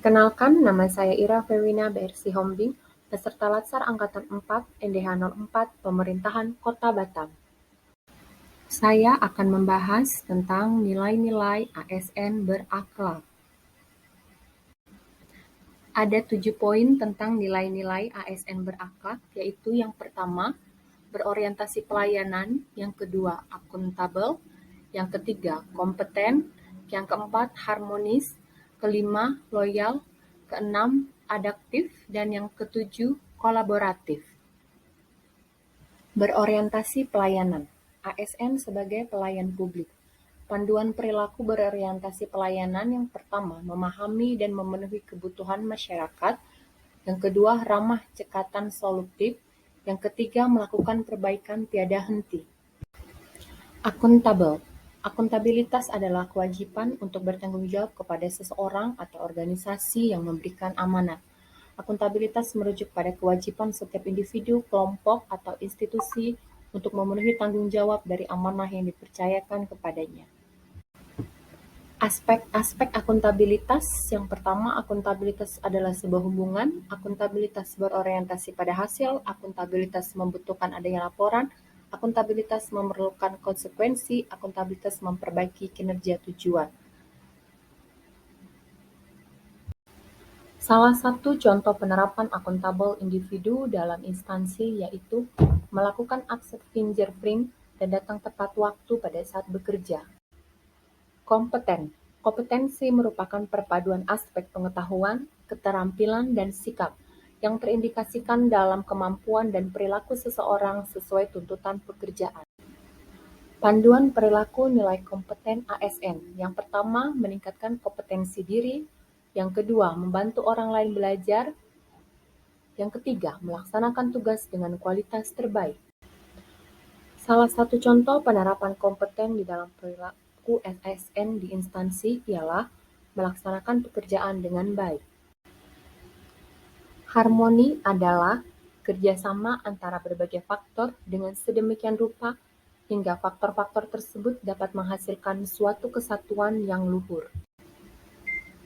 Perkenalkan, nama saya Ira Fewina BRC Hombing, peserta Latsar Angkatan 4 NDH 04 Pemerintahan Kota Batam. Saya akan membahas tentang nilai-nilai ASN berakhlak. Ada 7 poin tentang nilai-nilai ASN berakhlak, yaitu yang pertama, berorientasi pelayanan, yang kedua, akuntabel, yang ketiga, kompeten, yang keempat, harmonis, kelima, loyal, keenam, adaptif, dan yang ketujuh, kolaboratif. Berorientasi pelayanan. ASN sebagai pelayan publik. Panduan perilaku berorientasi pelayanan yang pertama, memahami dan memenuhi kebutuhan masyarakat. Yang kedua, ramah cekatan solutif. Yang ketiga, melakukan perbaikan tiada henti. Akuntabel. Akuntabilitas adalah kewajiban untuk bertanggung jawab kepada seseorang atau organisasi yang memberikan amanat. Akuntabilitas merujuk pada kewajiban setiap individu, kelompok, atau institusi untuk memenuhi tanggung jawab dari amanah yang dipercayakan kepadanya. Aspek-aspek akuntabilitas. Yang pertama, akuntabilitas adalah sebuah hubungan. Akuntabilitas berorientasi pada hasil. Akuntabilitas membutuhkan adanya laporan. Akuntabilitas memerlukan konsekuensi. Akuntabilitas memperbaiki kinerja tujuan. Salah satu contoh penerapan akuntabel individu dalam instansi yaitu melakukan akses fingerprint dan datang tepat waktu pada saat bekerja. Kompeten. Kompetensi merupakan perpaduan aspek pengetahuan, keterampilan, dan sikap yang terindikasikan dalam kemampuan dan perilaku seseorang sesuai tuntutan pekerjaan. Panduan perilaku nilai kompeten ASN. Yang pertama, meningkatkan kompetensi diri. Yang kedua, membantu orang lain belajar. Yang ketiga, melaksanakan tugas dengan kualitas terbaik. Salah satu contoh penerapan kompeten di dalam perilaku ASN di instansi ialah melaksanakan pekerjaan dengan baik. Harmoni adalah kerjasama antara berbagai faktor dengan sedemikian rupa hingga faktor-faktor tersebut dapat menghasilkan suatu kesatuan yang luhur.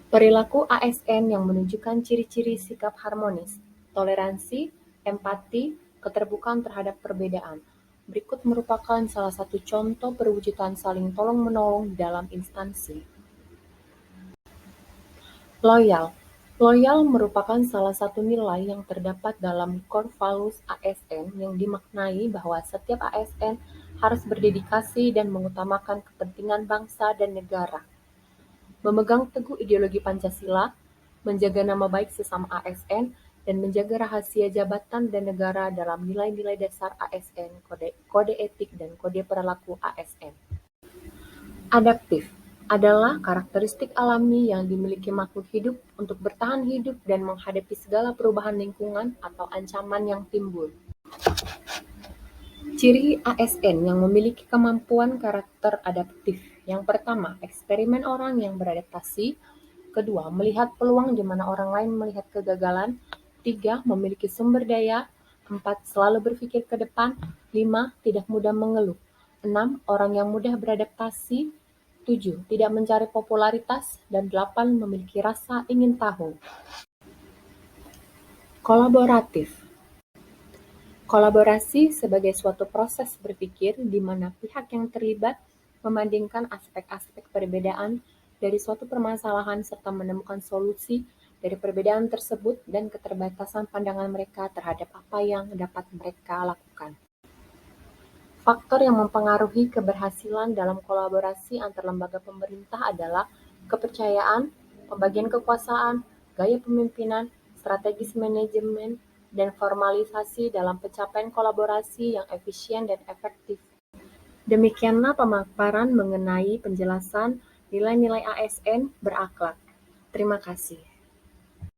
Perilaku ASN yang menunjukkan ciri-ciri sikap harmonis, toleransi, empati, keterbukaan terhadap perbedaan. Berikut merupakan salah satu contoh perwujudan saling tolong-menolong dalam instansi. Loyal. Loyal merupakan salah satu nilai yang terdapat dalam core values ASN yang dimaknai bahwa setiap ASN harus berdedikasi dan mengutamakan kepentingan bangsa dan negara. Memegang teguh ideologi Pancasila, menjaga nama baik sesama ASN, dan menjaga rahasia jabatan dan negara dalam nilai-nilai dasar ASN, kode etik, dan kode perilaku ASN. Adaptif adalah karakteristik alami yang dimiliki makhluk hidup untuk bertahan hidup dan menghadapi segala perubahan lingkungan atau ancaman yang timbul. Ciri ASN yang memiliki kemampuan karakter adaptif. Yang pertama, eksperimen orang yang beradaptasi. Kedua, melihat peluang di mana orang lain melihat kegagalan. 3, memiliki sumber daya. 4, selalu berpikir ke depan. 5, tidak mudah mengeluh. 6, orang yang mudah beradaptasi. 7, tidak mencari popularitas. Dan 8, memiliki rasa ingin tahu. Kolaboratif. Kolaborasi sebagai suatu proses berpikir di mana pihak yang terlibat membandingkan aspek-aspek perbedaan dari suatu permasalahan serta menemukan solusi dari perbedaan tersebut dan keterbatasan pandangan mereka terhadap apa yang dapat mereka lakukan. Faktor yang mempengaruhi keberhasilan dalam kolaborasi antar lembaga pemerintah adalah kepercayaan, pembagian kekuasaan, gaya pemimpinan, strategis manajemen, dan formalisasi dalam pencapaian kolaborasi yang efisien dan efektif. Demikianlah pemaparan mengenai penjelasan nilai-nilai ASN berakhlak. Terima kasih.